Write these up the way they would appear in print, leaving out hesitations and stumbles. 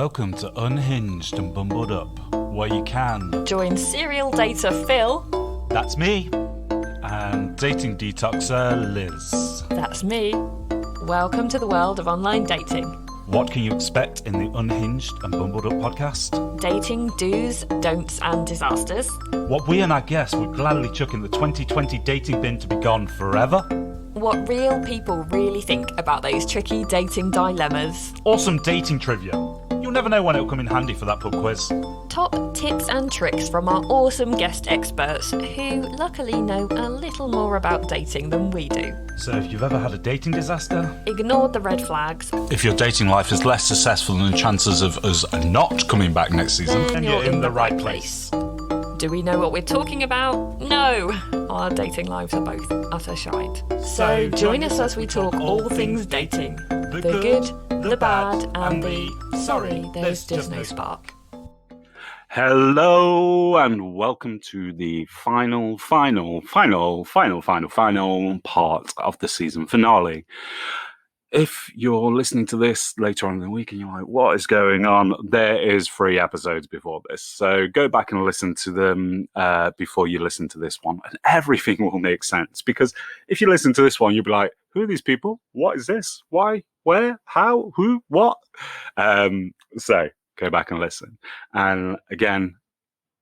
Welcome to Unhinged and Bumbled Up, where you can join serial dater Phil. That's me. And dating detoxer Liz. That's me. Welcome to the world of online dating. What can you expect in the Unhinged and Bumbled Up podcast? Dating do's, don'ts and disasters. What we and our guests would gladly chuck in the 2020 dating bin to be gone forever. What real people really think about those tricky dating dilemmas. Awesome dating trivia. You'll never know when it'll come in handy for that pub quiz. Top tips and tricks from our awesome guest experts who luckily know a little more about dating than we do. So if you've ever had a dating disaster, ignored the red flags, if your dating life is less successful than the chances of us not coming back next season, then you're in the right place. Do we know what we're talking about? No! Our dating lives are both utter shite. So join us as we talk all things dating. The good, the bad, and the sorry, there's just no spark. Hello and welcome to the final part of the season finale. If you're listening to this later on in the week and you're like, what is going on? There is 3 episodes before this. So go back and listen to them before you listen to this one. And everything will make sense. Because if you listen to this one, you'll be like, who are these people? What is this? Why? Where? How? Who? What? So go back and listen. And again,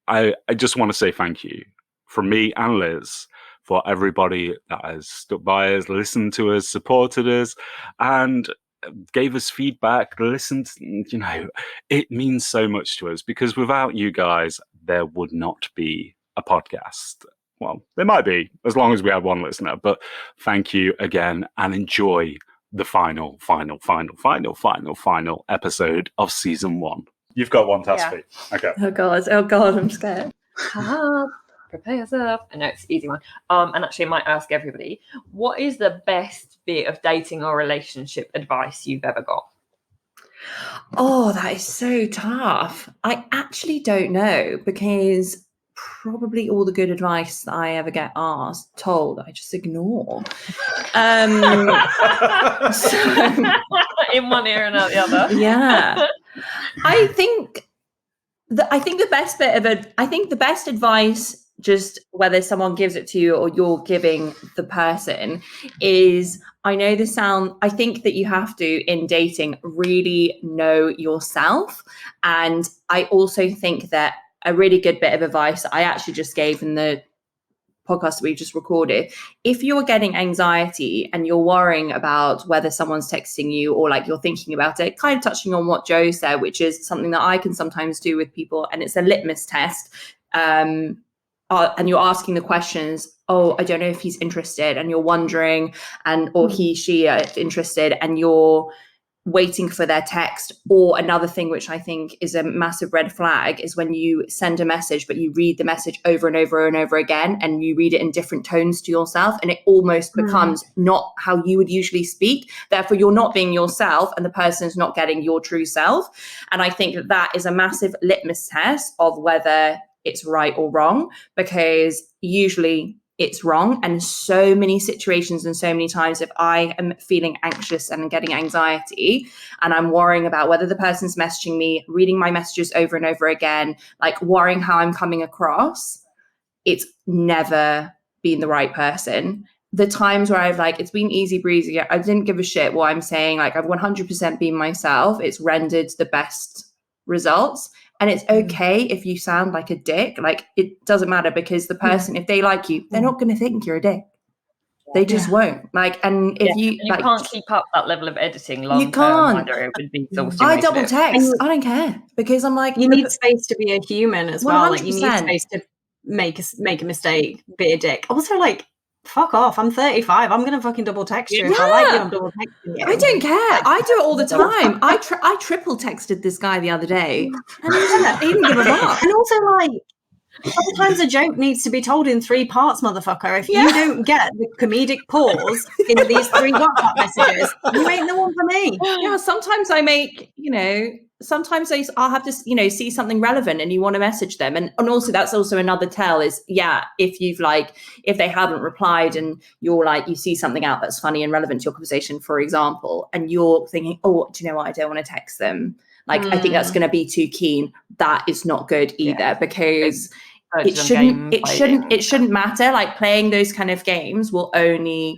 I just want to say thank you from me and Liz for everybody that has stuck by us, listened to us, supported us, and gave us feedback, listened. You know, it means so much to us because without you guys, there would not be a podcast. Well, there might be, as long as we have one listener. But thank you again and enjoy the final episode of season 1. You've got one task, Pete. Okay. Oh God, I'm scared. Prepare yourself. I know it's an easy one. And actually, I might ask everybody, what is the best bit of dating or relationship advice you've ever got? Oh, that is so tough. I actually don't know because probably all the good advice that I ever get told, I just ignore. In one ear and out the other. Yeah. I think the best advice, just whether someone gives it to you or you're giving the person, is, I think that you have to, in dating, really know yourself. And I also think that a really good bit of advice I actually just gave in the podcast that we just recorded, if you're getting anxiety and you're worrying about whether someone's texting you or like you're thinking about it, kind of touching on what Joe said, which is something that I can sometimes do with people, and it's a litmus test. And you're asking the questions, oh, I don't know if he's interested, and you're wondering, or he, she are interested, and you're waiting for their text. Or another thing which I think is a massive red flag is when you send a message but you read the message over and over and over again, and you read it in different tones to yourself, and it almost becomes not how you would usually speak. Therefore, you're not being yourself and the person is not getting your true self. And I think that is a massive litmus test of whether it's right or wrong, because usually it's wrong. And so many situations and so many times, if I am feeling anxious and getting anxiety and I'm worrying about whether the person's messaging me, reading my messages over and over again, like worrying how I'm coming across, it's never been the right person. The times where it's been easy breezy, I didn't give a shit what I'm saying, like I've 100% been myself, it's rendered the best results. And it's okay if you sound like a dick. Like, it doesn't matter, because the person, if they like you, they're not going to think you're a dick. They just won't. Like, and if you can't keep up that level of editing long you can't. It would be exhausting. I double text. I don't care, because I'm like, you need space to be a human as well. 100%. Like, you need space to make a mistake, be a dick. Also, like, fuck off. I'm 35. I'm gonna fucking double text you. If I like you, I'm double texting you. I don't care. I do it all the time. I triple texted this guy the other day, and he didn't give a fuck. And also, like, sometimes a joke needs to be told in 3 parts, motherfucker. If you don't get the comedic pause in these 3 WhatsApp messages, you ain't the one for me. Yeah, sometimes I make, sometimes I'll have to, see something relevant and you want to message them. And also, that's also another tell is, if they haven't replied and you're like, you see something out that's funny and relevant to your conversation, for example, and you're thinking, oh, do you know what? I don't want to text them. Like, I think that's going to be too keen. That is not good either, because it shouldn't matter. Like, playing those kind of games will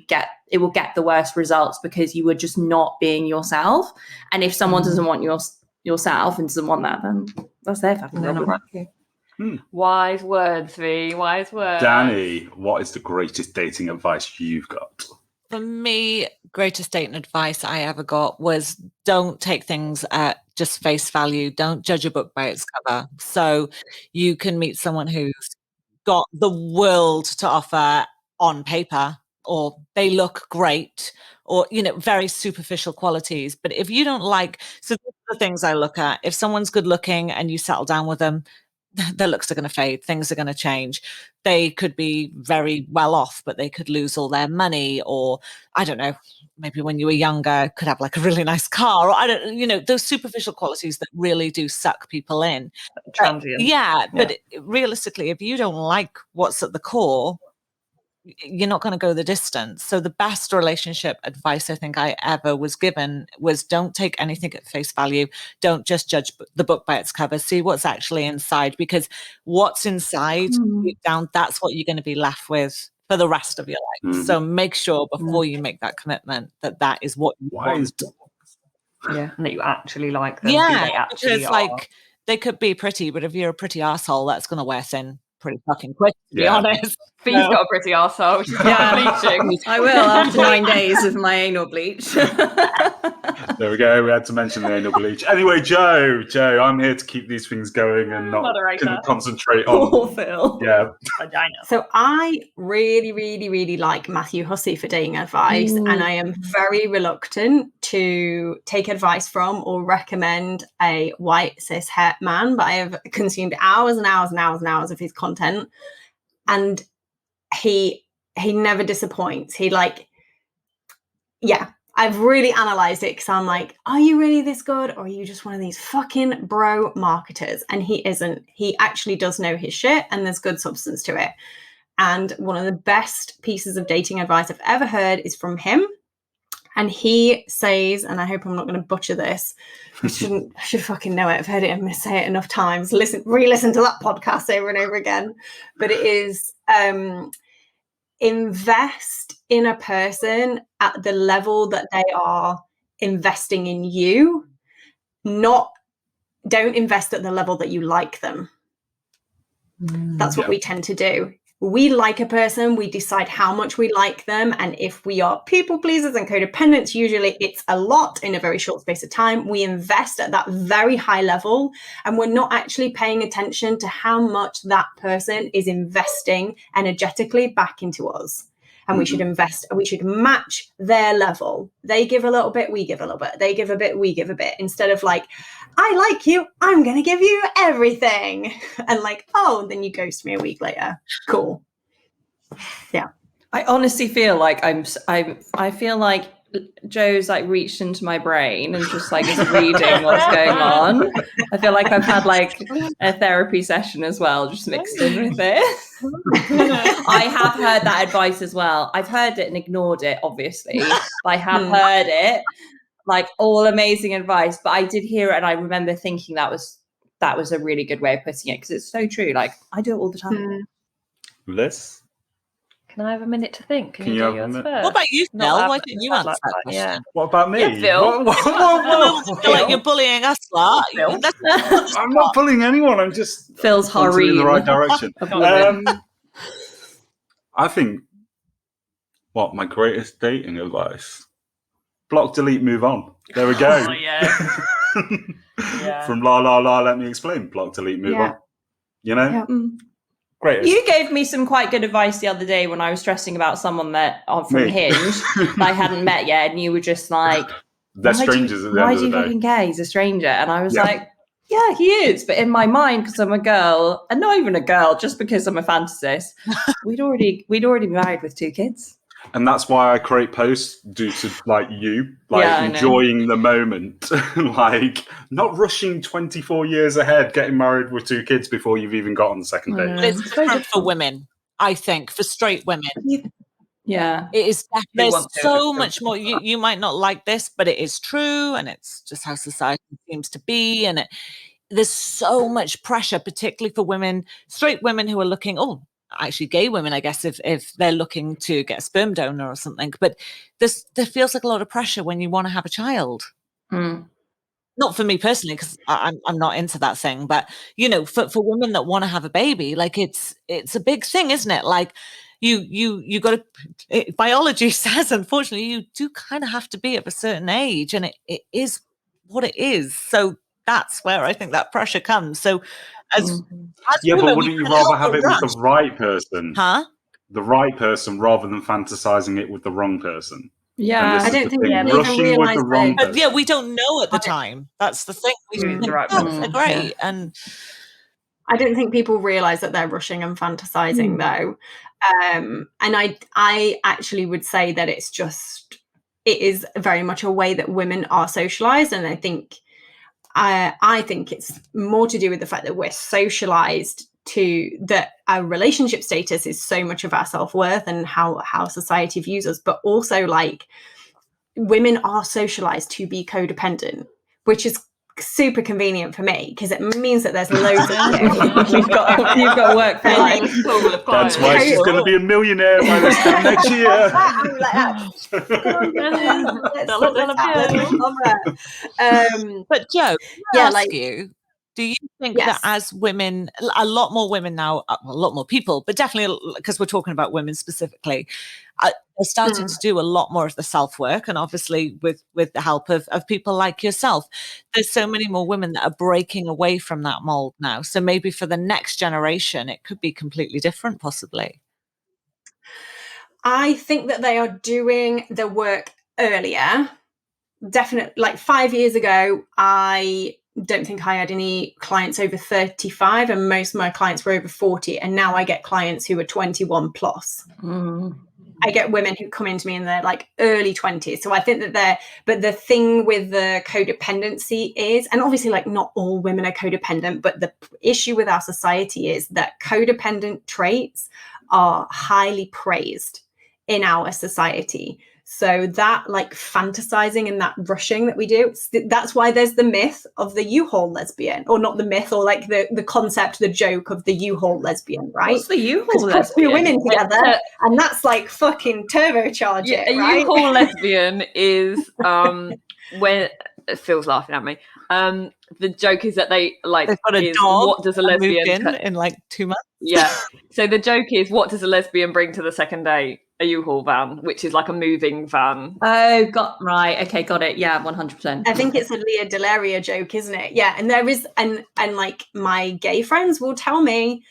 get the worst results, because you were just not being yourself. And if someone doesn't want yourself and doesn't want that, then that's their fucking problem. Wise words, V. Wise words. Danny, what is the greatest dating advice you've got? For me, greatest dating advice I ever got was don't take things at just face value. Don't judge a book by its cover. So you can meet someone who's got the world to offer on paper, or they look great, or, you know, very superficial qualities. But if you don't like, so these are the things I look at. If someone's good looking and you settle down with them, their looks are going to fade. Things are going to change. They could be very well off, but they could lose all their money, or I don't know, maybe when you were younger, could have like a really nice car, or I don't, you know, those superficial qualities that really do suck people in. Transient. But realistically, if you don't like what's at the core, you're not going to go the distance. So the best relationship advice I think I ever was given was don't take anything at face value. Don't just judge the book by its cover. See what's actually inside, because what's inside deep down, that's what you're going to be left with for the rest of your life. So make sure before you make that commitment that is what you want. Yeah, and that you actually like them. Yeah, because like they could be pretty, but if you're a pretty asshole, that's going to wear thin pretty fucking quick, to be honest. Fee's got a pretty arsehole. She's got bleaching. I will after 9 days of my anal bleach. There we go. We had to mention the anal bleach. Anyway, Joe, I'm here to keep these things going and not concentrate on Phil. Yeah. Vagina. So I really, really, really like Matthew Hussey for dating advice, and I am very reluctant to take advice from or recommend a white cis het man, but I have consumed hours and hours and hours and hours of his content, and he never disappoints. I've really analysed it, because I'm like, are you really this good, or are you just one of these fucking bro marketers? And he isn't. He actually does know his shit, and there's good substance to it. And one of the best pieces of dating advice I've ever heard is from him. And he says, and I hope I'm not going to butcher this, I should fucking know it. I've heard it and say it enough times. Re-listen to that podcast over and over again. But it is invest in a person at the level that they are investing in you. Don't invest at the level that you like them. That's what we tend to do. We like a person, we decide how much we like them, and if we are people pleasers and codependents, usually it's a lot in a very short space of time. We invest at that very high level, and we're not actually paying attention to how much that person is investing energetically back into us. And we should invest, we should match their level. They give a little bit, we give a little bit. They give a bit, we give a bit. Instead of like, I like you, I'm going to give you everything. And like, oh, then you ghost me a week later. Cool. Yeah. I honestly feel like I feel like Joe's like reached into my brain and just like is reading what's going on. I feel like I've had like a therapy session as well, just mixed in with it. I have heard that advice as well. I've heard it and ignored it, obviously. But I have heard it, like all amazing advice. But I did hear it, and I remember thinking that was a really good way of putting it, because it's so true. Like I do it all the time. Liz? Can I have a minute to think? Can you have a minute? What about you, Phil? Why didn't you answer that question? Yeah. What about me? Yeah, Phil. I feel like you're bullying us lot. I'm not bullying anyone. I'm just Phil's pointing in the right harem. direction. I think my greatest dating advice: block, delete, move on. There we go. Oh, yeah. From la la la. Let me explain. Block, delete, move on. You know. Yeah. Greatest. You gave me some quite good advice the other day when I was stressing about someone from Hinge that I hadn't met yet, and you were just like, "They're strangers at the why end do of you the day." fucking care? He's a stranger, and I was like, "Yeah, he is." But in my mind, because I'm a girl, and not even a girl, just because I'm a fantasist, we'd already been married with 2 kids. And that's why I create posts due to you enjoying the moment, like not rushing 24 years ahead, getting married with 2 kids before you've even got on the second date. But it's different for women, I think, for straight women. Yeah. It is. They There's want to, so don't much more. You might not like this, but it is true, and it's just how society seems to be. And there's so much pressure, particularly for women, straight women who are looking. Oh, actually, gay women, I guess, if they're looking to get a sperm donor or something. But there feels like a lot of pressure when you want to have a child. Mm. Not for me personally, because I'm not into that thing. But for women that want to have a baby, like it's a big thing, isn't it? Like. You got to, biology says, unfortunately, you do kind of have to be of a certain age, and it is what it is. So that's where I think that pressure comes. So as Yeah, women, but wouldn't you rather have it with the right person? Huh? The right person rather than fantasizing it with the wrong person. Yeah. And this I is don't the think thing, people even rushing with realise the wrong But person. yeah, we don't know at the time. That's the thing. We Who's the think, right oh, person. they're great. And I don't think people realize that they're rushing and fantasizing though. And I actually would say that it is very much a way that women are socialized. And I think it's more to do with the fact that we're socialized to that our relationship status is so much of our self-worth and how society views us, but also like women are socialized to be codependent, which is super convenient for me because it means that there's loads of you've got work for life. That's why she's going to be a millionaire by this time next year. But Joe, do you think Yes. that as women, a lot more women now, a lot more people, but definitely because we're talking about women specifically, are starting to do a lot more of the self-work, and obviously with the help of people like yourself, there's so many more women that are breaking away from that mold now. So maybe for the next generation, it could be completely different, possibly. I think that they are doing the work earlier. Definitely, like 5 years ago, I don't think I had any clients over 35, and most of my clients were over 40. And now I get clients who are 21 plus. I get women who come into me in their like early 20s. So I think that but the thing with the codependency is, and obviously like not all women are codependent, but the issue with our society is that codependent traits are highly praised in our society. So that like fantasizing and that rushing that we do, that's why there's the myth of the U-Haul lesbian, or not the myth, or like the concept, the joke of the U-Haul lesbian, right? What's the U-Haul lesbian? Put two women together and that's like fucking turbocharge it, right? A U-Haul lesbian is when Phil's laughing at me. The joke is that they like they've got a dog. What does a lesbian in like 2 months? Yeah. So the joke is, what does a lesbian bring to the second date? A U-Haul van, which is like a moving van. Oh, right. Okay, got it. Yeah, 100%. I think it's a Leah Delaria joke, isn't it? Yeah, and there is, and like my gay friends will tell me,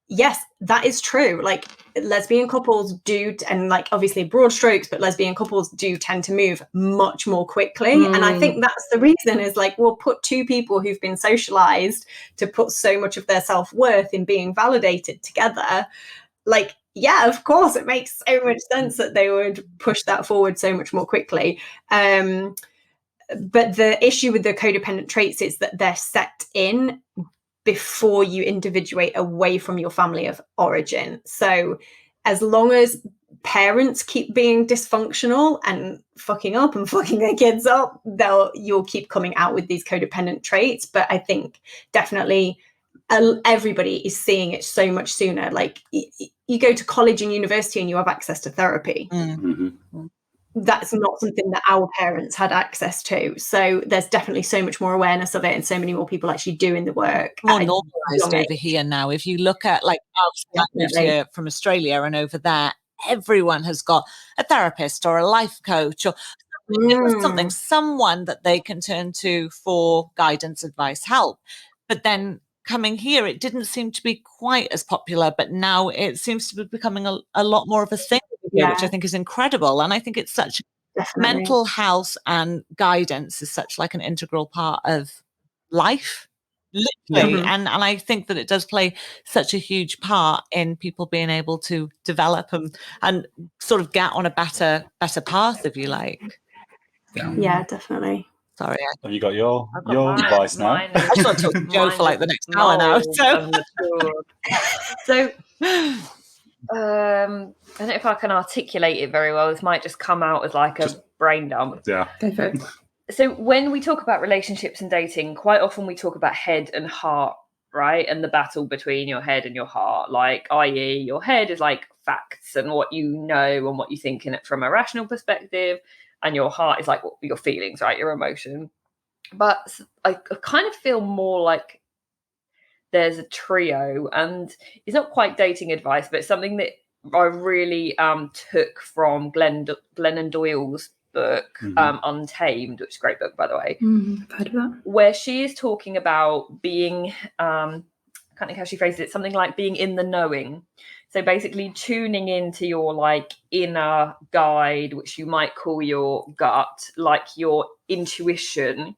yes, that is true. Like lesbian couples do, and like obviously broad strokes, but lesbian couples do tend to move much more quickly. And I think that's the reason is like, we'll put two people who've been socialized to put so much of their self-worth in being validated together. Like, yeah, of course, it makes so much sense that they would push that forward so much more quickly. But the issue with the codependent traits is that they're set in before you individuate away from your family of origin. So as long as parents keep being dysfunctional and fucking up and fucking their kids up, you'll keep coming out with these codependent traits. But I think definitely everybody is seeing it so much sooner. Like you go to college and university and you have access to therapy. That's not something that our parents had access to. So there's definitely so much more awareness of it, and so many more people actually doing the work. More normalized over here now. If you look at like I moved here from Australia, and over there, everyone has got a therapist or a life coach or someone that they can turn to for guidance, advice, help. But then coming here, it didn't seem to be quite as popular, but now it seems to be becoming a lot more of a thing here, which I think is incredible. And I think it's such mental health and guidance is such like an integral part of life, literally. And I think that it does play such a huge part in people being able to develop and sort of get on a better path, if you like. Yeah, definitely. Sorry. Have you got your advice now? I just want to talk to Joe for like the next hour now. So I don't know if I can articulate it very well. This might just come out as like a brain dump. Yeah. Go for it. So when we talk about relationships and dating, quite often we talk about head and heart, right? And the battle between your head and your heart, like, i.e., your head is like facts and what you know and what you think in it from a rational perspective, and your heart is like your feelings, right? Your emotion. But I kind of feel more like there's a trio, and it's not quite dating advice, but it's something that I really took from Glennon Doyle's book, Untamed, which is a great book, by the way. I've heard of that. Where she is talking about being, I can't think how she phrases it, something like being in the knowing. So basically tuning into your like inner guide, which you might call your gut, like your intuition.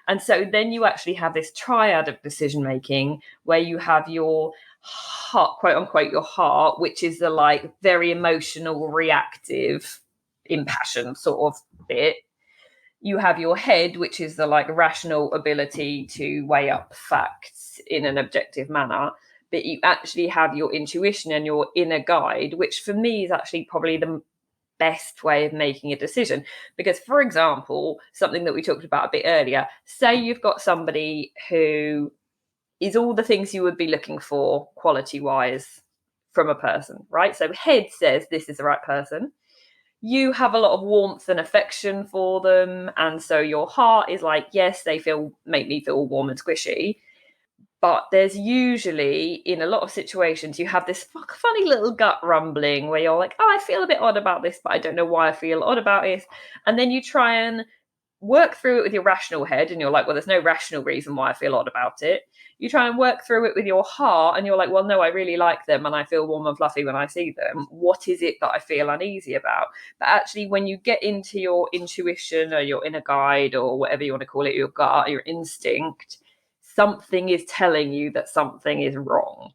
And so then you actually have this triad of decision making where you have your heart, quote unquote, your heart, which is the like very emotional, reactive, impassioned sort of bit. You have your head, which is the like rational ability to weigh up facts in an objective manner. But you actually have your intuition and your inner guide, which for me is actually probably the best way of making a decision. Because, for example, something that we talked about a bit earlier, say you've got somebody who is all the things you would be looking for quality wise from a person, right? So head says this is the right person. You have a lot of warmth and affection for them. And so your heart is like, yes, they make me feel warm and squishy. But there's usually, in a lot of situations, you have this funny little gut rumbling where you're like, oh, I feel a bit odd about this, but I don't know why I feel odd about it. And then you try and work through it with your rational head, and you're like, well, there's no rational reason why I feel odd about it. You try and work through it with your heart, and you're like, well, no, I really like them, and I feel warm and fluffy when I see them. What is it that I feel uneasy about? But actually, when you get into your intuition or your inner guide or whatever you want to call it, your gut, your instinct, something is telling you that something is wrong.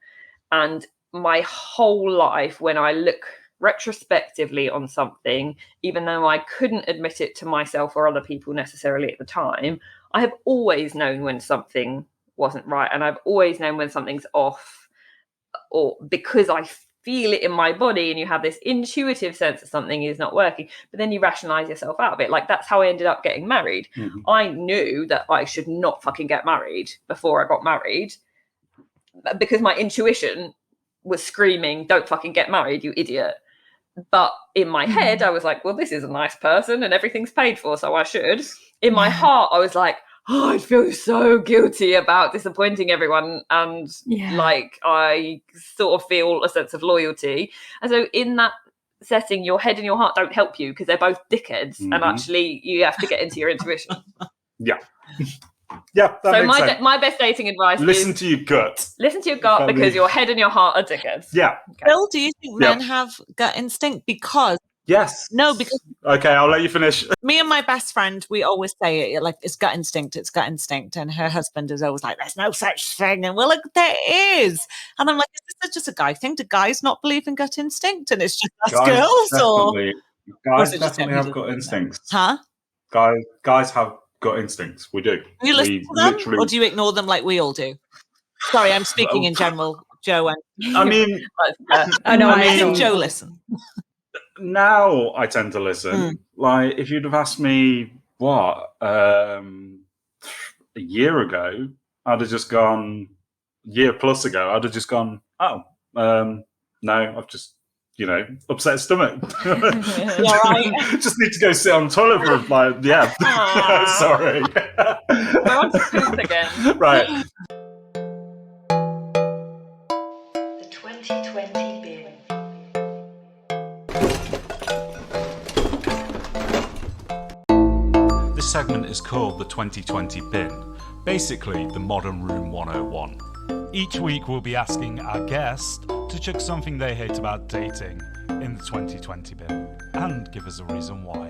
And my whole life, when I look retrospectively on something, even though I couldn't admit it to myself or other people necessarily at the time, I have always known when something wasn't right, and I've always known when something's off, or because I feel it in my body, and you have this intuitive sense that something is not working, but then you rationalize yourself out of it. Like, that's how I ended up getting married. I knew that I should not fucking get married before I got married, because my intuition was screaming, don't fucking get married, you idiot. But in my head, I was like, well, this is a nice person and everything's paid for, so I should. In my heart, I was like, oh, I feel so guilty about disappointing everyone. And like, I sort of feel a sense of loyalty. And so in that setting, your head and your heart don't help you because they're both dickheads. And actually, you have to get into your intuition. Yeah. Yeah, that so makes sense. My best dating advice Listen is to your gut. listen to your gut, because your head and your heart are dickheads. Yeah. Okay. Bill, do you think men have gut instinct? Because Yes. no, because Okay, I'll let you finish. me and my best friend, we always say it like it's gut instinct, and her husband is always like, there's no such thing, and we're like, there is. And I'm like, is this just a guy thing? Do guys not believe in gut instinct, and it's just us girls, or Guys is it just definitely him? have gut instincts. huh? Guys have gut instincts. We do. Do you listen to them, or do you ignore them like we all do? Sorry, I'm speaking in general, Joe. And I mean, I know. I I think know. Joe listen. now I tend to listen. Like, if you'd have asked me a year ago, I'd have just gone, year plus ago, I'd have just gone, oh, no, I've just, upset stomach. right. Just need to go sit on the toilet for sorry. We're on to poop again. Right. The 2020 bin. This segment is called the 2020 bin, basically the Modern Room 101. Each week we'll be asking our guest to chuck something they hate about dating in the 2020 bin and give us a reason why.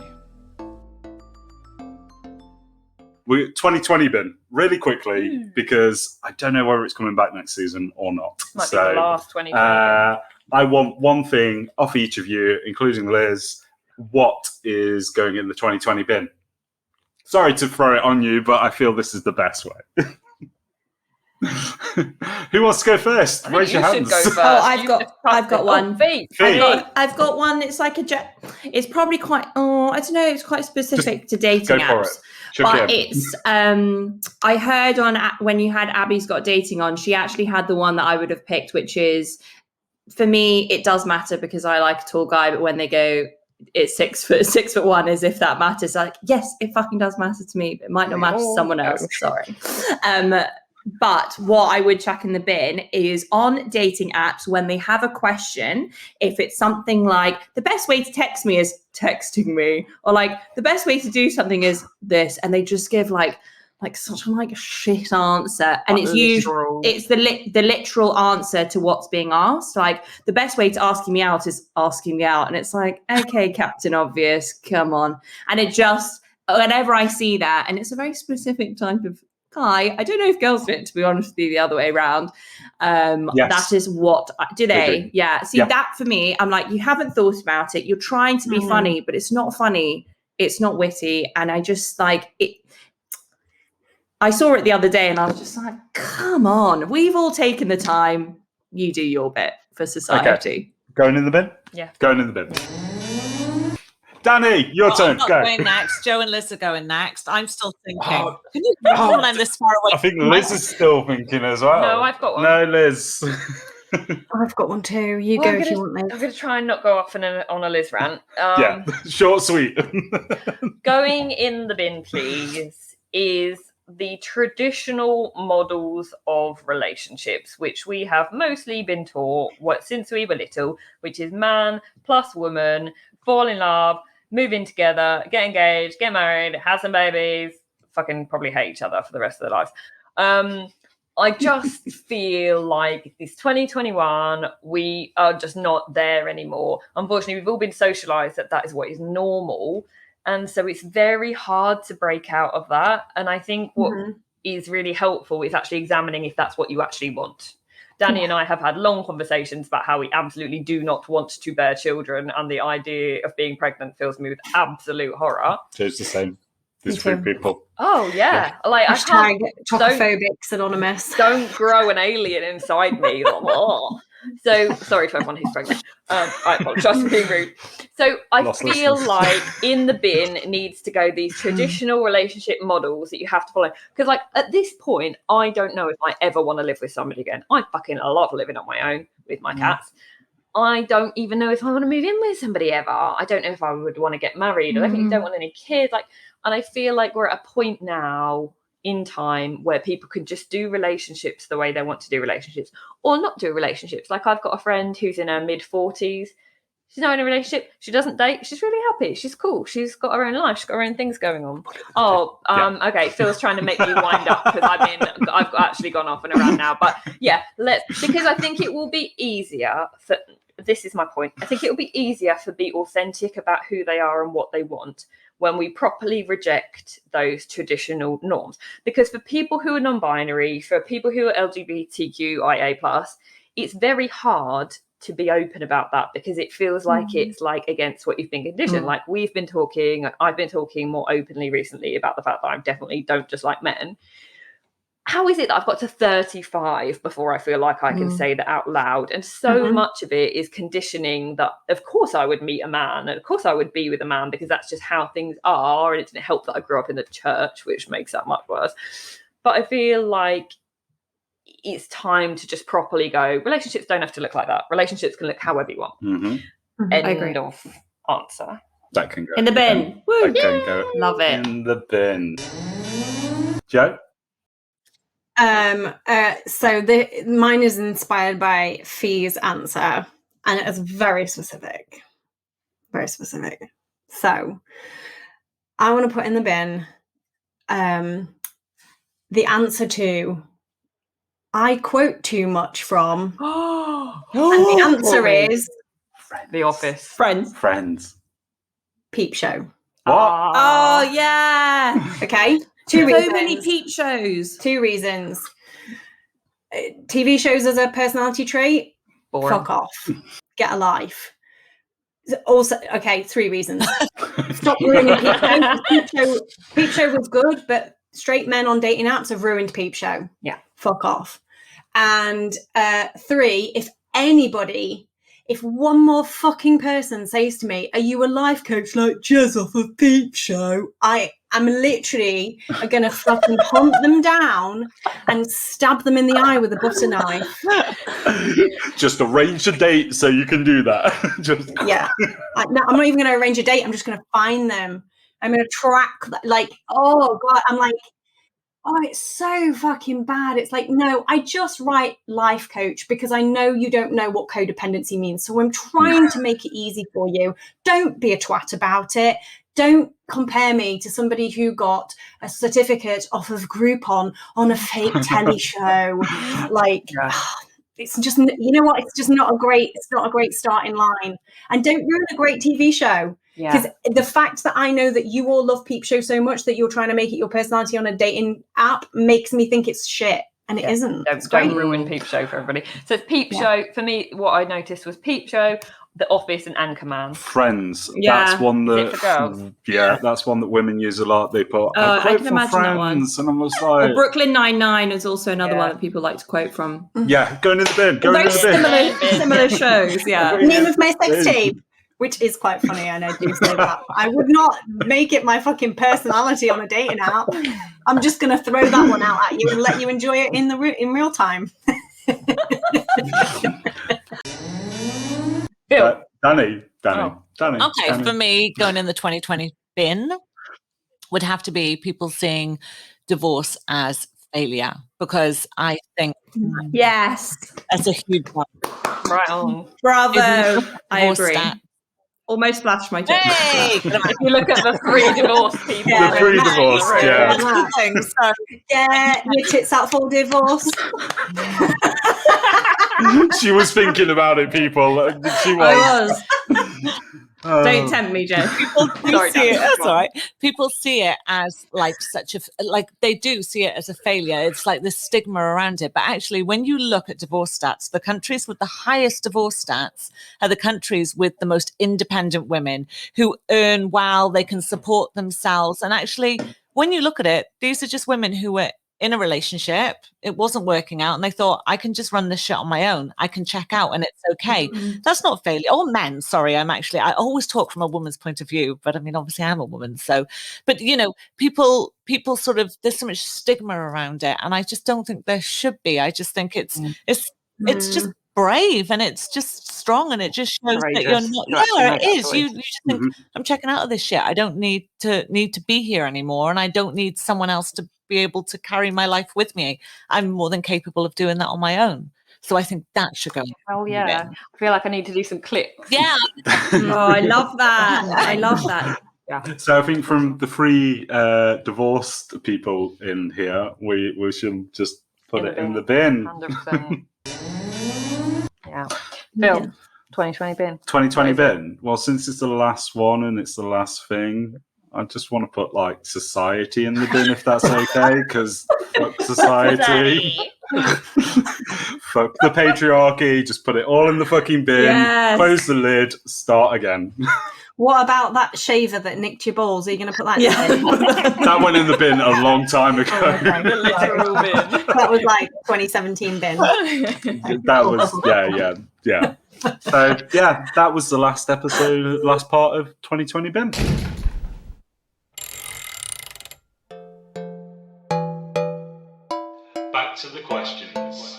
We 2020 bin really quickly, because I don't know whether it's coming back next season or not. Might be the last 2020. I want one thing off each of you, including Liz. What is going in the 2020 bin? Sorry to throw it on you, but I feel this is the best way. Who wants to go first? I think Raise your you should hands. go first. Oh, I've You got- just trust I've got it. one. Fee. Fee. I've got one. It's like it's probably quite. Oh, I don't know. It's quite specific to dating Go for apps. it. Chuck But it in. it's. I heard when you had Abby's Got Dating on, she actually had the one that I would have picked, which is, for me, it does matter because I like a tall guy. But when they go, it's 6'1", as if that matters. Like, yes, it fucking does matter to me, but it might not matter to someone else. Sorry. But what I would chuck in the bin is on dating apps when they have a question, if it's something like the best way to text me is texting me, or like the best way to do something is this, and they just give like such a shit answer, and it's usually it's the literal answer to what's being asked. Like the best way to asking me out is asking me out, and it's like, okay, Captain Obvious, come on. And it just, whenever I see that, and it's a very specific type of guy, I don't know if girls do it, to be honest with you, the other way around. Yes. That is what do they? do. Yeah. See, Yeah. that for me, I'm like, you haven't thought about it. You're trying to be funny, but it's not funny. It's not witty, and I just like it. I saw it the other day, and I was just like, come on, we've all taken the time. You do your bit for society. Going in the bin? Yeah. Going in the bin. Danny, your I'm turn. not Go. going next. Joe and Liz are going next. I'm still thinking. Oh. Can you hold on this far away? I think Liz is still thinking as well. No, I've got one. No, Liz. I've got one too. You Well, go I'm if you gonna- want, Liz. I'm going to try and not go off on a Liz rant. Yeah, short, sweet. Going in the bin, please, is the traditional models of relationships, which we have mostly been taught since we were little, which is man plus woman, fall in love, move in together, get engaged, get married, have some babies, fucking probably hate each other for the rest of their lives. I just feel like it's 2021, we are just not there anymore. Unfortunately, we've all been socialized that is what is normal. And so it's very hard to break out of that. And I think what is really helpful is actually examining if that's what you actually want. Danny and I have had long conversations about how we absolutely do not want to bear children, and the idea of being pregnant fills me with absolute horror. Joe's the same. There's three people. Oh yeah, like I Hashtag can't. Chocophobics Anonymous. Don't grow an alien inside me. Oh. So sorry to everyone who's pregnant. I apologise for being rude. So I Lost feel listeners. like in the bin needs to go these traditional relationship models that you have to follow. Because like at this point, I don't know if I ever want to live with somebody again. I fucking love living on my own with my cats. I don't even know if I want to move in with somebody ever. I don't know if I would want to get married. I definitely don't want any kids. And I feel like we're at a point now in time where people can just do relationships the way they want to do relationships, or not do relationships. Like I've got a friend who's in her mid-40s. She's not in a relationship. She doesn't date. She's really happy. She's cool. She's got her own life. She's got her own things going on. Oh, okay. Phil's trying to make me wind up because I've actually gone off and around now. But yeah, because I think it will be easier for. This is my point. I think it will be easier to be authentic about who they are and what they want when we properly reject those traditional norms. Because for people who are non-binary, for people who are LGBTQIA+, it's very hard to be open about that because it feels like it's like against what you've been conditioned. Like I've been talking more openly recently about the fact that I definitely don't just like men. How is it that I've got to 35 before I feel like I can say that out loud? And so much of it is conditioning that, of course, I would meet a man and of course I would be with a man because that's just how things are. And it didn't help that I grew up in the church, which makes that much worse. But I feel like it's time to just properly go, relationships don't have to look like that. Relationships can look however you want. End of answer. That can go In the bin. Woo. That can go Love it. in the bin. Joe? So mine is inspired by Fee's answer, and it is very specific. Very specific. So I want to put in the bin the answer to I quote too much from, and the answer is The Office. Friends. Peep Show. What? Oh yeah. Okay? So Two reasons. many peep shows. 2 reasons. TV shows as a personality trait, Boring. fuck off. Get a life. Also, okay, 3 reasons. Stop ruining Peep Show. Peep Show was good, but straight men on dating apps have ruined Peep Show. Yeah. fuck off. And 3, if one more fucking person says to me, are you a life coach like Jez off of Peep Show? I'm literally going to fucking hunt them down and stab them in the eye with a butter knife. Just arrange a date so you can do that. Just Yeah. I'm not even going to arrange a date. I'm just going to find them. I'm going to track, like, oh God, I'm like, oh, it's so fucking bad. It's like, no, I just write life coach because I know you don't know what codependency means. So I'm trying to make it easy for you. Don't be a twat about it. Don't compare me to somebody who got a certificate off of Groupon on a fake telly show. Like, it's just, you know what? It's just not a great starting line. And don't ruin a great TV show. Because the fact that I know that you all love Peep Show so much that you're trying to make it your personality on a dating app makes me think it's shit. And it isn't. Don't ruin Peep Show for everybody. So Peep Show, for me, what I noticed was Peep Show, The Office and Anchorman. Friends. Yeah. That's one Is it for girls? that that's one that women use a lot. They put I quote can from imagine that one. Friends, and I was like, Brooklyn Nine-Nine is also another Yeah. one that people like to quote from. yeah, going in the bin, going Very in the bin. similar shows, yeah. Name of my sex tape, which is quite funny, and I do say that. I would not make it my fucking personality on a dating app. I'm just going to throw that one out at you and let you enjoy it in real time. Bill. Danny. Okay, for me, going in the 2020 bin would have to be people seeing divorce as failure, because I think Yes. that's a huge one. Right on. Bravo. I Divorce agree. stat. Almost flashed my tip. Hey! If you look at the 3 divorced people. Yeah. The 3 divorced, yeah. Things, so, Yeah, your tits out for divorce. She was thinking about it, people. She I was. was. Don't tempt me, Joe. people do Sorry, see it. Dan, That's go on. all right. People see it as like they do see it as a failure. It's like this stigma around it. But actually, when you look at divorce stats, the countries with the highest divorce stats are the countries with the most independent women who earn well, they can support themselves. And actually, when you look at it, these are just women who were in a relationship, it wasn't working out, and they thought, I can just run this shit on my own. I can check out and it's okay. That's not failure. Or men, sorry, I always talk from a woman's point of view, but I mean, obviously I'm a woman. So, but you know, people sort of, there's so much stigma around it. And I just don't think there should be. I just think it's just brave, and it's just strong, and it just shows that you're Courageous. not. You actually Yeah, make it that is. choice. You just think, I'm checking out of this shit. I don't need to be here anymore, and I don't need someone else to be able to carry my life with me. I'm more than capable of doing that on my own. So I think that should go. Oh yeah. I feel like I need to do some clicks. Yeah. Oh, I love that. I love that. So I think from the 3 divorced people in here, we should just put it in the bin. 100%. Yeah. Bill, 2020 bin. 2020 bin. Well, since it's the last one and it's the last thing, I just want to put like society in the bin, if that's okay, because fuck society. Fuck the patriarchy. Just put it all in the fucking bin. Yes. Close the lid. Start again. What about that shaver that nicked your balls? Are you going to put that in? That went in the bin a long time ago. The literal bin. That was like 2017 bin. That was yeah. So yeah, that was the last episode, last part of 2020 bin. Back to the questions.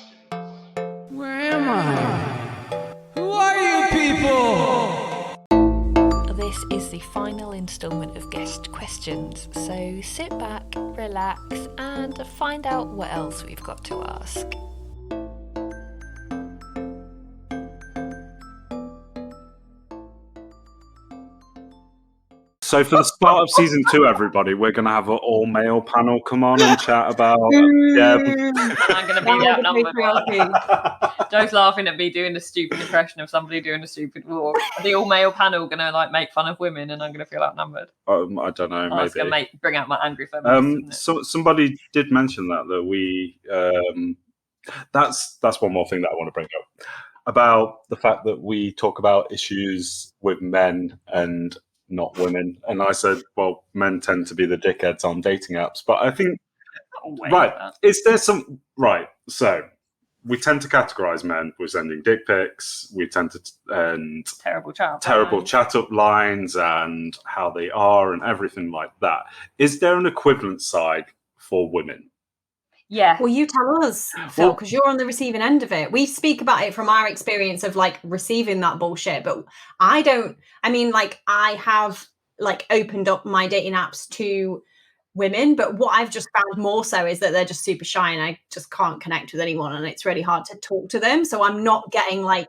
This is the final instalment of guest questions, so sit back, relax, and find out what else we've got to ask. So for the start of season 2, everybody, we're going to have an all-male panel come on and chat about. Yeah, I'm going to be outnumbered. Joe's laughing at me doing a stupid impression of somebody doing a stupid walk. The all-male panel going to like make fun of women, and I'm going to feel outnumbered. I don't know, It's going maybe. to bring out my angry feminist. So somebody did mention that we. That's one more thing that I want to bring up about the fact that we talk about issues with men and not women. And I said, well, men tend to be the dickheads on dating apps, but I think away Right. with that. Is there some right? So we tend to categorize men. We're sending dick pics. We tend to and Terrible chat. terrible chat up lines and how they are and everything like that. Is there an equivalent side for women? Yeah. Well, you tell us, Phil, Well- because you're on the receiving end of it. We speak about it from our experience of like receiving that bullshit, but I mean, like I have like opened up my dating apps to women, but what I've just found more so is that they're just super shy and I just can't connect with anyone and it's really hard to talk to them. So I'm not getting like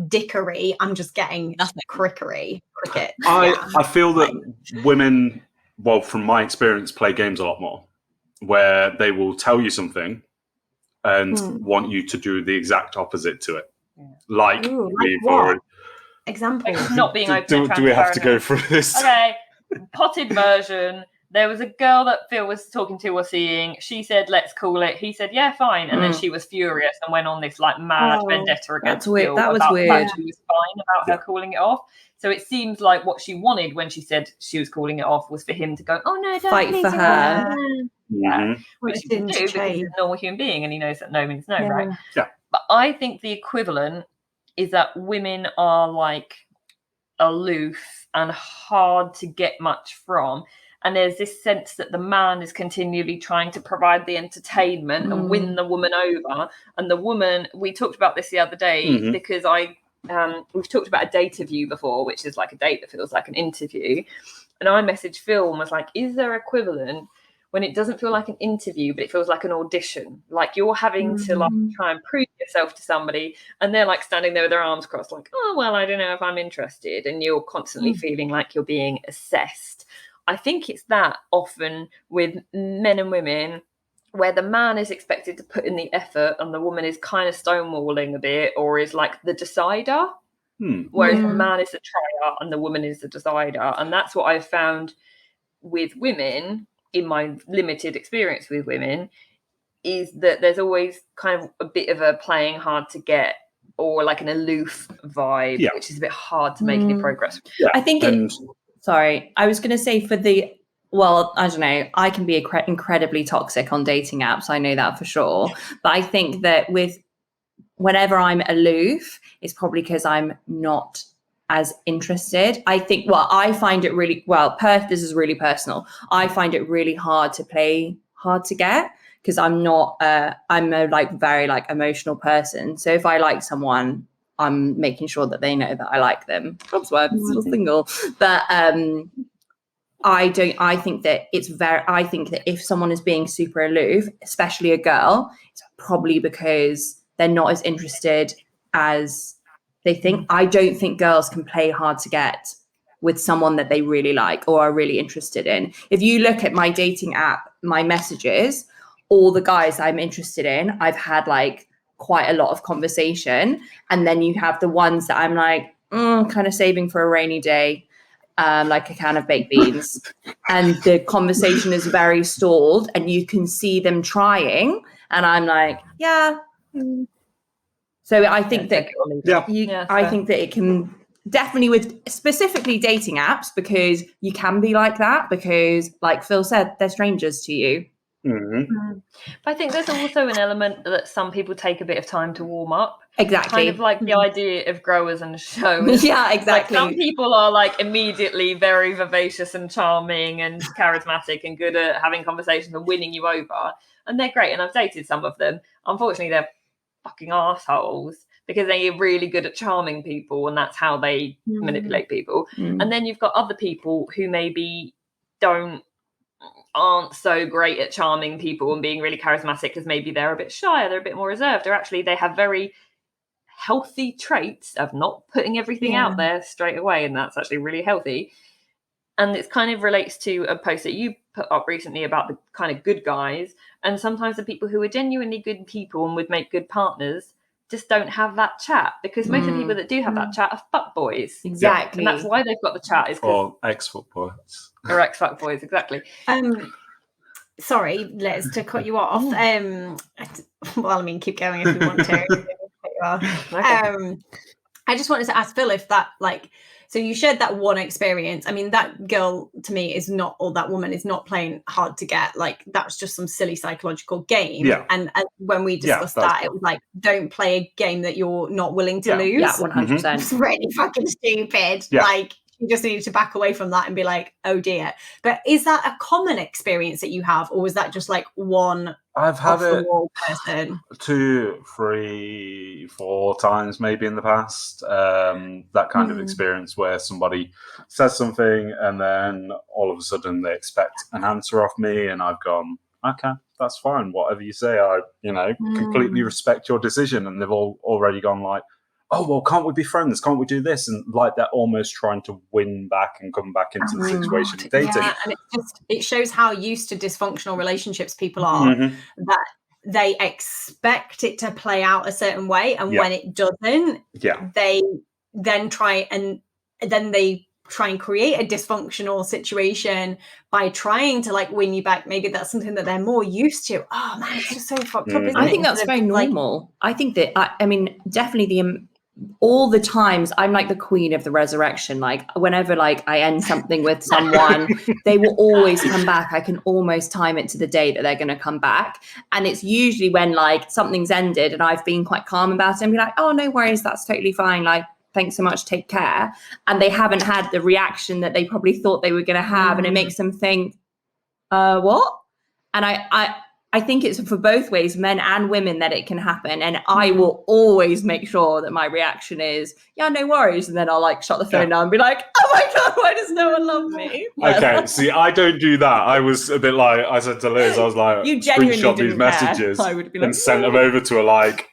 dickery, I'm just getting Nothing. cricket. I feel that women, well, from my experience, play games a lot more, where they will tell you something and want you to do the exact opposite to it. Like, Ooh, like we've what? already- Example. Like not being open. do and we have to go transparent. through this? Okay, potted version. There was a girl that Phil was talking to or seeing. She said, "Let's call it." He said, "Yeah, fine." And then she was furious and went on this like mad Oh, vendetta against that's weird. Phil That was about weird. the fact she was fine about her calling it off. So it seems like what she wanted when she said she was calling it off was for him to go, "Oh no, don't Fight please for do her. that." Yeah, Mhm. which he would do because he's a normal human being and he knows that no means no, Yeah. right? Yeah. But I think the equivalent is that women are like aloof and hard to get much from. And there's this sense that the man is continually trying to provide the entertainment and win the woman over. And the woman, we talked about this the other day because we've talked about a date review before, which is like a date that feels like an interview. And I messaged Phil and was like, is there equivalent when it doesn't feel like an interview, but it feels like an audition? Like you're having to like try and prove yourself to somebody and they're like standing there with their arms crossed, like, oh, well, I don't know if I'm interested. And you're constantly feeling like you're being assessed. I think it's that often with men and women where the man is expected to put in the effort and the woman is kind of stonewalling a bit or is like the decider. Whereas the man is the trier and the woman is the decider. And that's what I've found with women in my limited experience with women is that there's always kind of a bit of a playing hard to get or like an aloof vibe, which is a bit hard to make any progress. Yeah. I think sorry, I was going to say I don't know, I can be incredibly toxic on dating apps. I know that for sure. But I think that whenever I'm aloof, it's probably because I'm not as interested. I think, I find it really, this is really personal. I find it really hard to get because I'm a like very like emotional person. So if I like someone, I'm making sure that they know that I like them. That's why I'm still single. But I think that if someone is being super aloof, especially a girl, it's probably because they're not as interested as they think. I don't think girls can play hard to get with someone that they really like or are really interested in. If you look at my dating app, my messages, all the guys I'm interested in, I've had like quite a lot of conversation. And then you have the ones that I'm like, kind of saving for a rainy day, like a can of baked beans. And the conversation is very stalled and you can see them trying. And I'm like, yeah. So I think that I think that it can definitely with specifically dating apps, because you can be like that because like Phil said, they're strangers to you. But I think there's also an element that some people take a bit of time to warm up. Exactly. Kind of like the idea of growers and shows. Yeah, exactly. Like some people are like immediately very vivacious and charming and charismatic and good at having conversations and winning you over. And they're great. And I've dated some of them. Unfortunately, they're fucking assholes because they're really good at charming people and that's how they manipulate people. And then you've got other people who maybe aren't so great at charming people and being really charismatic because maybe they're a bit shy or they're a bit more reserved, or actually they have very healthy traits of not putting everything out there straight away, and that's actually really healthy. And it kind of relates to a post that you put up recently about the kind of good guys, and sometimes the people who are genuinely good people and would make good partners just don't have that chat, because most of the people that do have that chat are fuckboys. Exactly. And that's why they've got the chat, is or ex-fuckboys. or ex-fuckboys, exactly. Sorry, Les, to cut you off. Well, I mean, keep going if you want to. I just wanted to ask Phil if that, like, So you shared that one experience. I mean, that girl to me is not, or that woman is not playing hard to get. Like, that's just some silly psychological game. Yeah. And when we discussed that, it was like, don't play a game that you're not willing to lose. Yeah, 100%. It's really fucking stupid. Yeah. Like, you just need to back away from that and be like, oh dear. But is that a common experience that you have, or was that just like one I've had it off-the-wall person? 2, 3, 4 times maybe in the past. That kind of experience where somebody says something and then all of a sudden they expect an answer off me, and I've gone, okay, that's fine. Whatever you say, I completely respect your decision. And they've all already gone like, oh, well, can't we be friends? Can't we do this? And like they're almost trying to win back and come back into the situation of dating. Yeah, and it shows how used to dysfunctional relationships people are, that they expect it to play out a certain way. And when it doesn't, they then try and create a dysfunctional situation by trying to like win you back. Maybe that's something that they're more used to. Oh man, it's just so fucked up, isn't it? I think that's very normal. I think that, I mean, definitely all the times I'm like the queen of the resurrection. Like whenever like I end something with someone, they will always come back. I can almost time it to the day that they're going to come back. And it's usually when like something's ended and I've been quite calm about it and be like, oh, no worries, that's totally fine. Like, thanks so much, take care. And they haven't had the reaction that they probably thought they were going to have. And it makes them think, what? And I think it's for both ways, men and women, that it can happen. And I will always make sure that my reaction is, yeah, no worries. And then I'll like shut the phone down and be like, oh my God, why does no one love me? Okay, see, I don't do that. I was a bit like, I said to Liz, I was like, you genuinely screenshot didn't these messages care. I would be like, and sent them over to her like,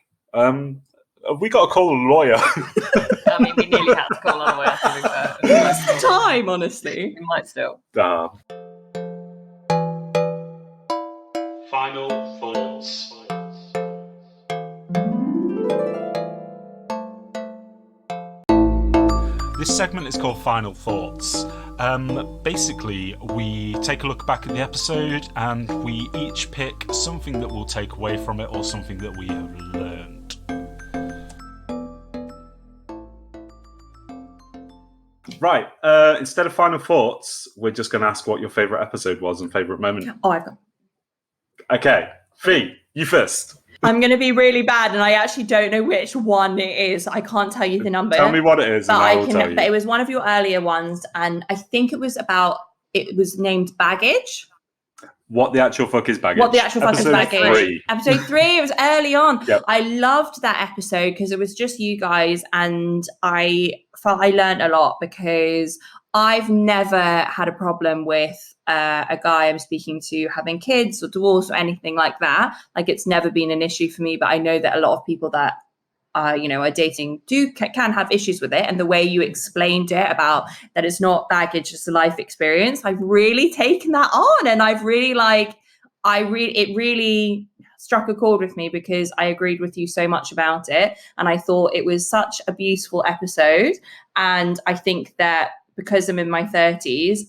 we got to call a lawyer. I mean, we nearly had to call our lawyer, to be fair. what's the time, honestly? We might still. Final thoughts. This segment is called Final Thoughts. Basically, we take a look back at the episode and we each pick something that we'll take away from it or something that we have learned. Right. Instead of final thoughts, we're just going to ask what your favourite episode was and favourite moment. Oh, I've got. Okay. Fee, you first. I'm going to be really bad, and I actually don't know which one it is. I can't tell you the number. Tell me what it is, but and I will tell you. But it was one of your earlier ones, and I think it was named Baggage. What the actual fuck is baggage? What the actual fuck is baggage? 3. Episode 3. It was early on. Yep. I loved that episode because it was just you guys, and I felt I learned a lot because I've never had a problem with a guy I'm speaking to having kids or divorce or anything like that. Like it's never been an issue for me, but I know that a lot of people that are dating can have issues with it. And the way you explained it about that it's not baggage, it's a life experience, I've really taken that on, and I've really it really struck a chord with me because I agreed with you so much about it, and I thought it was such a beautiful episode. And I think that because I'm in my 30s,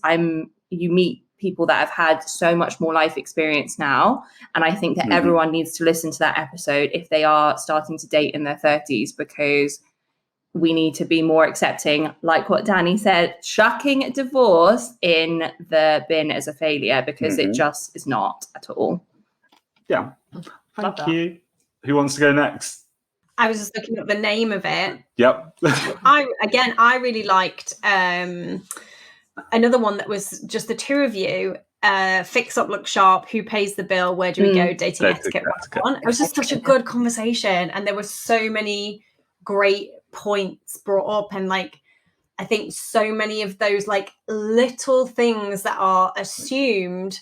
you meet people that have had so much more life experience now. And I think that everyone needs to listen to that episode if they are starting to date in their 30s, because we need to be more accepting, like what Danny said, chucking divorce in the bin as a failure, because it just is not at all. Yeah. Thank you. Who wants to go next? I was just looking at the name of it. Yep. I really liked another one that was just the two of you. Fix Up, Look Sharp, Who Pays the Bill, Where Do We Go, Dating Etiquette. It was just such a good conversation, and there were so many great points brought up, and like I think so many of those like little things that are assumed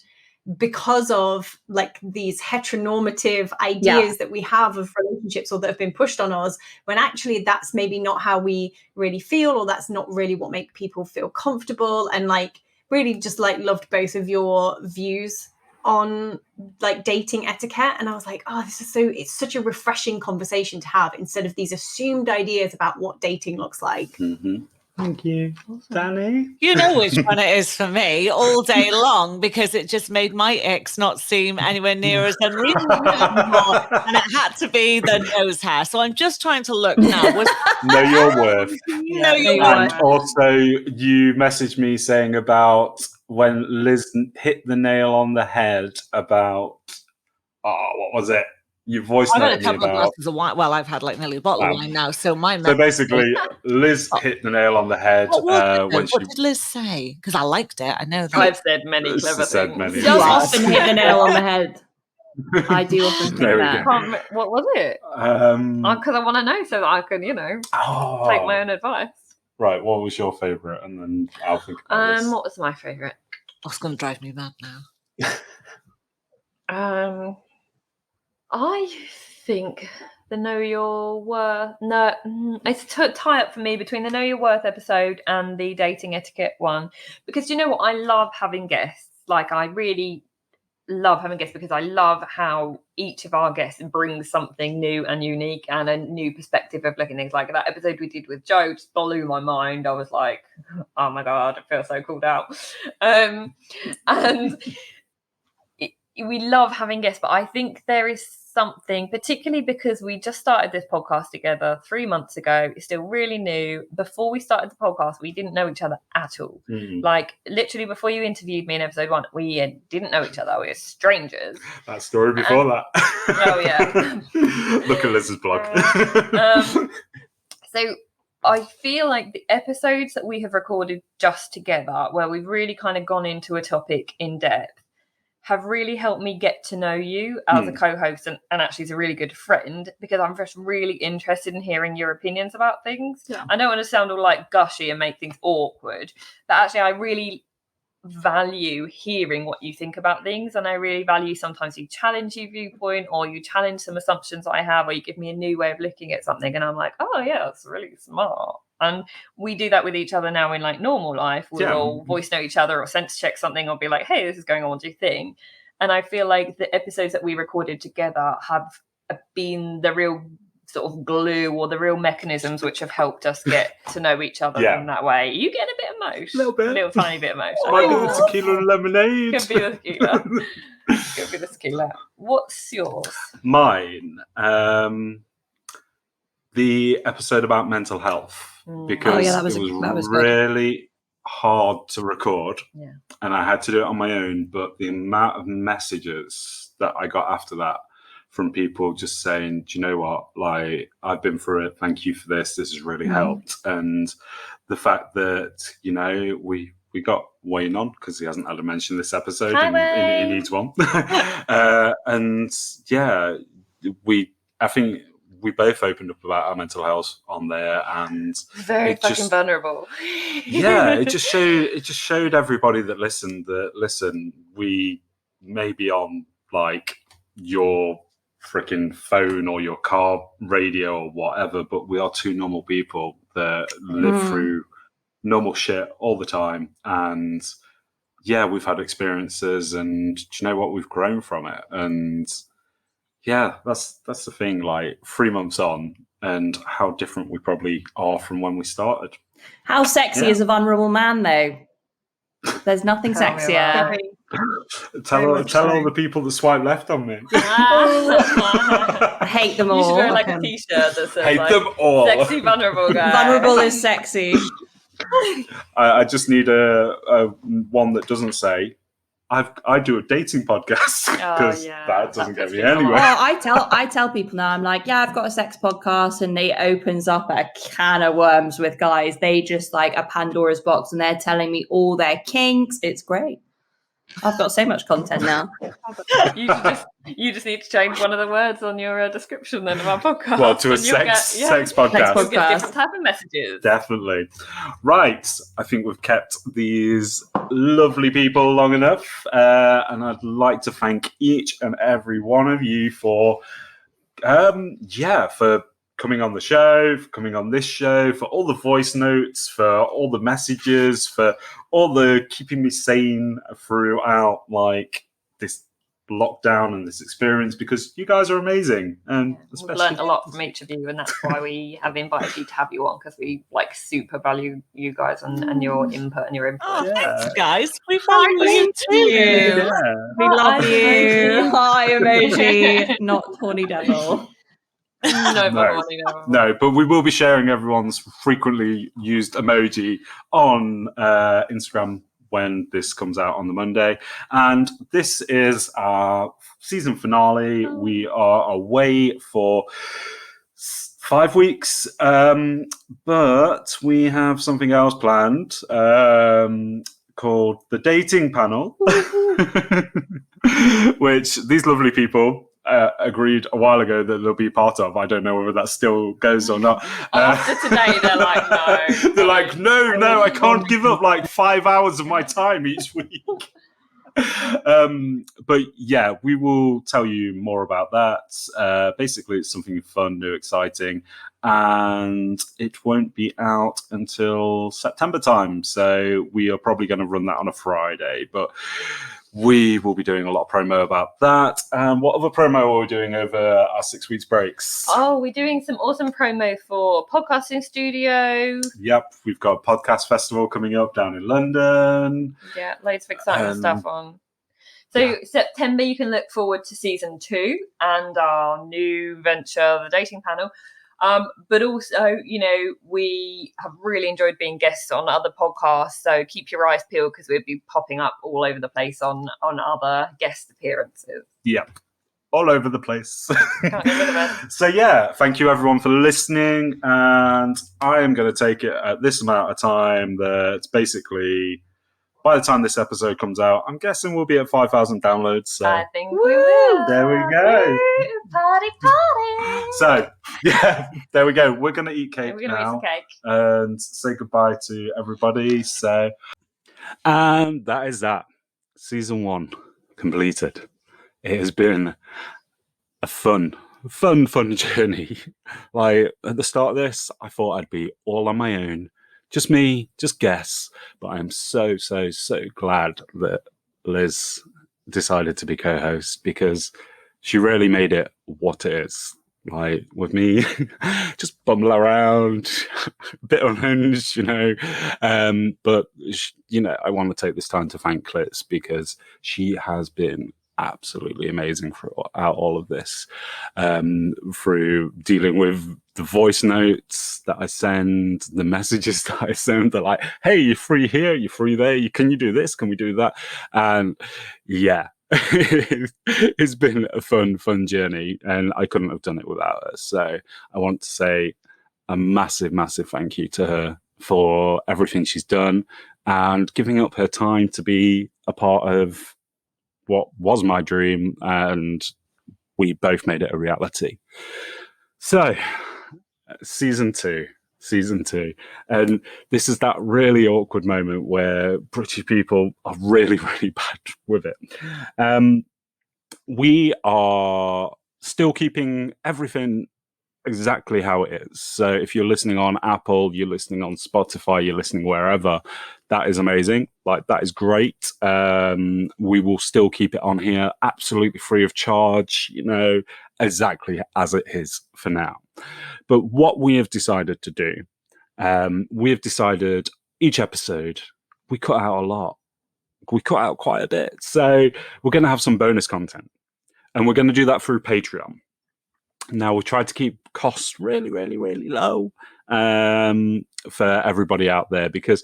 because of like these heteronormative ideas that we have of relationships or that have been pushed on us, when actually that's maybe not how we really feel, or that's not really what make people feel comfortable. And like really just like loved both of your views on like dating etiquette. And I was like, oh, it's such a refreshing conversation to have instead of these assumed ideas about what dating looks like. Thank you, Danny. You know which one it is for me all day long, because it just made my ex not seem anywhere near as unreasonable anymore, and it had to be the nose hair. So I'm just trying to look now. Know your worth. Know your And worth. also, you messaged me saying about when Liz hit the nail on the head about, what was it? You voice I've had a noted me couple of about. glasses of wine. Well, I've had like nearly a bottle of wine now. So my So basically, Liz hit the nail on the head what was it, when though? What did Liz say? Because I liked it. I know that. I've said many Liz clever has said things. many. She does Yes. often hit the nail on the head. I do often think There we that. go. What was it? Um, Because I want to know so that I can, take my own advice. Right, what was your favourite? And then I'll think about this. What was my favourite? That's going to drive me mad now. I think the Know Your Worth. No, it's a tie up for me between the Know Your Worth episode and the dating etiquette one. Because you know what? I love having guests. Like, I really love having guests because I love how each of our guests brings something new and unique and a new perspective of looking at things. Like that episode we did with Joe just blew my mind. I was like, oh my God, I feel so called out. And we love having guests, but I think there is something, particularly because we just started this podcast together 3 months ago. It's still really new. Before we started the podcast, we didn't know each other at all. Like literally before you interviewed me in episode 1, we didn't know each other. We were strangers. That story before that. Oh, yeah. Look at Liz's blog. So I feel like the episodes that we have recorded just together, where we've really kind of gone into a topic in depth, have really helped me get to know you as a co-host and actually as a really good friend, because I'm just really interested in hearing your opinions about things. Yeah. I don't want to sound all like gushy and make things awkward, but actually I really value hearing what you think about things, and I really value sometimes you challenge your viewpoint or you challenge some assumptions I have, or you give me a new way of looking at something and I'm like, oh yeah, that's really smart. And we do that with each other now in like normal life. We'll voice note each other or sense check something or be like, hey, this is going on, what do you think? And I feel like the episodes that we recorded together have been the real sort of glue or the real mechanisms which have helped us get to know each other in that way. You get a bit emotional. Little bit. Tiny bit emotional. Might be the tequila and lemonade. Could be the tequila. Could be the tequila. What's yours? Mine. The episode about mental health. Because that was it good. really hard to record. Yeah. And I had to do it on my own. But the amount of messages that I got after that from people just saying, do you know what? Like, I've been through it. Thank you for this. This has really helped. And the fact that, we got Wayne on because he hasn't had a mention this episode. Hi, he needs one. And yeah, I think we both opened up about our mental health on there, and Very it fucking just- vulnerable. yeah, it just showed everybody that listened that listen, we may be on like your freaking phone or your car radio or whatever, but we are two normal people that live through normal shit all the time. And yeah, we've had experiences, and do you know what? We've grown from it. And yeah, that's the thing, like 3 months on, and how different we probably are from when we started. How sexy is a vulnerable man, though? There's nothing Tell me about sexier. Tell all the people that swipe left on me. I hate them You should all. wear like a t-shirt that says Hate like, them all. sexy vulnerable guy. Vulnerable is sexy. I just need a one that doesn't say I do a dating podcast, because yeah, that doesn't that get me puts people anywhere. Oh, I tell people now, I'm like, yeah, I've got a sex podcast, and it opens up a can of worms with guys. They just like a Pandora's box, and they're telling me all their kinks. It's great. I've got so much content now. You just need to change one of the words on your description then of our podcast. Well, to a and you'll sex Sex podcast. You'll get podcast. different type of messages. Definitely. Right. I think we've kept these lovely people long enough. And I'd like to thank each and every one of you for coming on the show, for coming on this show, for all the voice notes, for all the messages, for all the keeping me sane throughout like this lockdown and this experience because you guys are amazing, and We've especially learned a lot from each of you, and that's why we have invited you to have you on, because we like super value you guys and your input and your input. Oh, Yeah. thanks, guys. We value you too. Yeah. We love Hi, you. emoji. Hi, emoji. Not horny devil. No, No. No, but we will be sharing everyone's frequently used emoji on Instagram when this comes out on the Monday. And this is our season finale. We are away for 5 weeks, but we have something else planned called the Dating Panel, which these lovely people agreed a while ago that they'll be part of. I don't know whether that still goes or not. After today, they're like, no. They're like, no, I can't give up like 5 hours of my time each week. But yeah, we will tell you more about that. Basically, it's something fun, new, exciting, and it won't be out until September time. So we are probably going to run that on a Friday, but we will be doing a lot of promo about that. And what other promo are we doing over our 6 weeks breaks? Oh, we're doing some awesome promo for Podcasting Studio. Yep, we've got a podcast festival coming up down in London. Yeah, loads of exciting stuff on. So yeah. September, you can look forward to season 2 and our new venture, the Dating Panel. But also, you know, we have really enjoyed being guests on other podcasts. So keep your eyes peeled, because we'll be popping up all over the place on other guest appearances. Yep. All over the place. Can't get rid of it. So yeah, thank you everyone for listening. And I am going to take it at this amount of time that basically, by the time this episode comes out, I'm guessing we'll be at 5,000 downloads. So I think we will. there we go. Woo! Party. So yeah, there we go. We're going to eat cake We're going to eat now some cake. and say goodbye to everybody. So, And that is that. Season 1 completed. It has been a fun journey. Like at the start of this, I thought I'd be all on my own. Just me, just guess. But I'm so glad that Liz decided to be co-host, because she really made it what it is. Like with me, just bumble around, a bit unhinged, you know. But, you know, I want to take this time to thank Liz, because she has been absolutely amazing throughout all of this, through dealing with the voice notes that I send, the messages that I send. They're like, hey, you're free here, you're free there, can you do this, can we do that? And yeah, it's been a fun journey, and I couldn't have done it without her. So I want to say a massive thank you to her for everything she's done and giving up her time to be a part of what was my dream, and we both made it a reality. So season two, and this is that really awkward moment where British people are really bad with it. We are still keeping everything exactly how it is. So if you're listening on Apple, you're listening on Spotify, you're listening wherever, that is amazing. Like, that is great. We will still keep it on here absolutely free of charge, you know, exactly as it is for now. But what we have decided to do, we have decided each episode, we cut out a lot. We cut out quite a bit. So we're going to have some bonus content, and we're going to do that through Patreon. Now, we tried to keep costs really low for everybody out there, because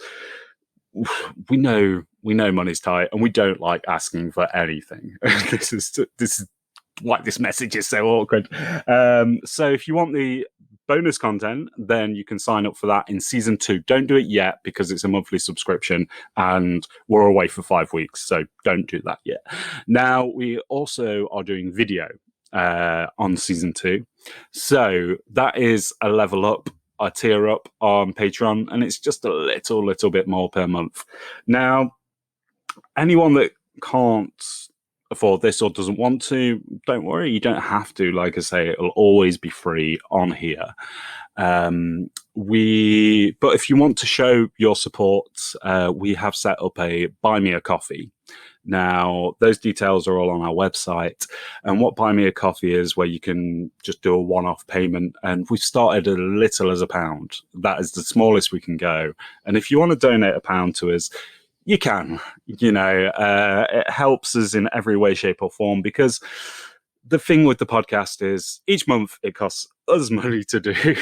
we know money's tight, and we don't like asking for anything. This is why this message is so awkward. So if you want the bonus content, then you can sign up for that in season 2. Don't do it yet, because it's a monthly subscription and we're away for 5 weeks. So don't do that yet. Now, we also are doing video on season 2. So that is a level up, a tier up on Patreon, and it's just a little bit more per month. Now, anyone that can't afford this or doesn't want to, don't worry, you don't have to. Like I say, it'll always be free on here. But if you want to show your support, we have set up a Buy Me a Coffee. Now, those details are all on our website. And what Buy Me a Coffee is, where you can just do a one-off payment. And we've started as little as £1. That is the smallest we can go. And if you want to donate £1 to us, you can. It helps us in every way, shape, or form, because the thing with the podcast is each month it costs us money to do,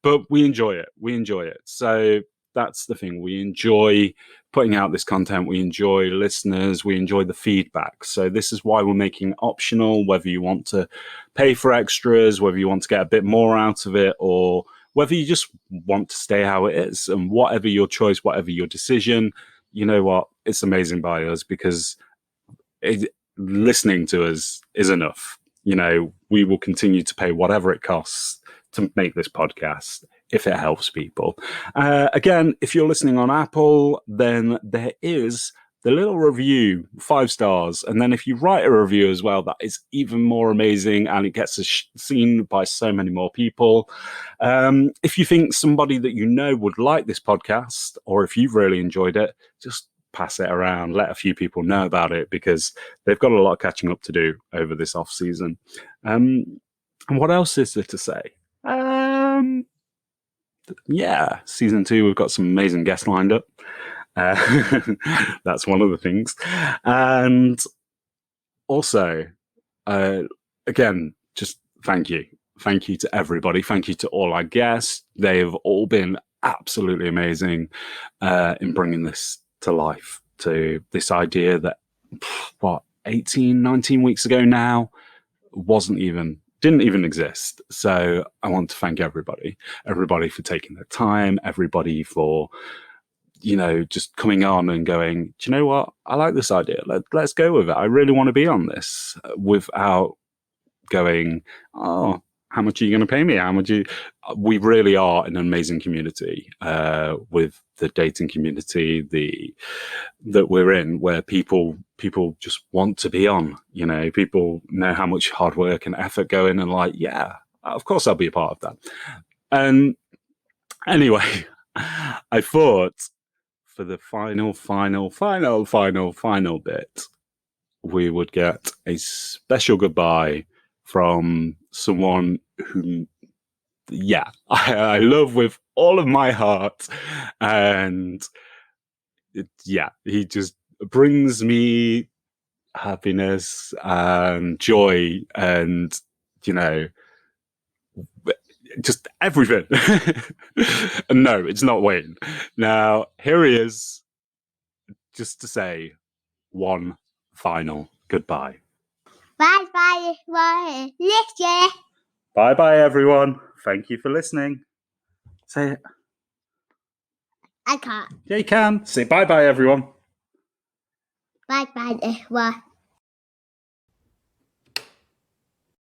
but we enjoy it. So that's the thing. We enjoy putting out this content. We enjoy listeners. We enjoy the feedback. So this is why we're making it optional, whether you want to pay for extras, whether you want to get a bit more out of it, or whether you just want to stay how it is. And whatever your choice, whatever your decision, you know what? It's amazing by us, because listening to us is enough. We will continue to pay whatever it costs to make this podcast, if it helps people. Again, if you're listening on Apple, then there is the little review, 5 stars. And then if you write a review as well, that is even more amazing, and it gets seen by so many more people. If you think somebody that you know would like this podcast, or if you've really enjoyed it, just pass it around, let a few people know about it, because they've got a lot of catching up to do over this off season. And what else is there to say? Yeah, season 2, we've got some amazing guests lined up. That's one of the things. And also, again, just thank you to everybody. Thank you to all our guests. They have all been absolutely amazing in bringing this to life, to this idea that 18, 19 weeks ago now didn't even exist. So I want to thank everybody for taking their time, everybody for just coming on and going, do you know what? I like this idea. Let's go with it. I really want to be on this, without going, oh, how much are you going to pay me? We really are an amazing community, with the dating community that we're in, where people just want to be on. People know how much hard work and effort go in, and like, yeah, of course I'll be a part of that. And anyway, I thought for the final bit, we would get a special goodbye from someone whom, yeah, I love with all of my heart. And he just brings me happiness and joy and, just everything. And no, it's not Wayne. Now, here he is, just to say one final goodbye. Bye-bye, everyone. Listen. Bye-bye, everyone. Thank you for listening. Say it. I can't. Yeah, you can. Say bye-bye, everyone. Bye-bye, everyone.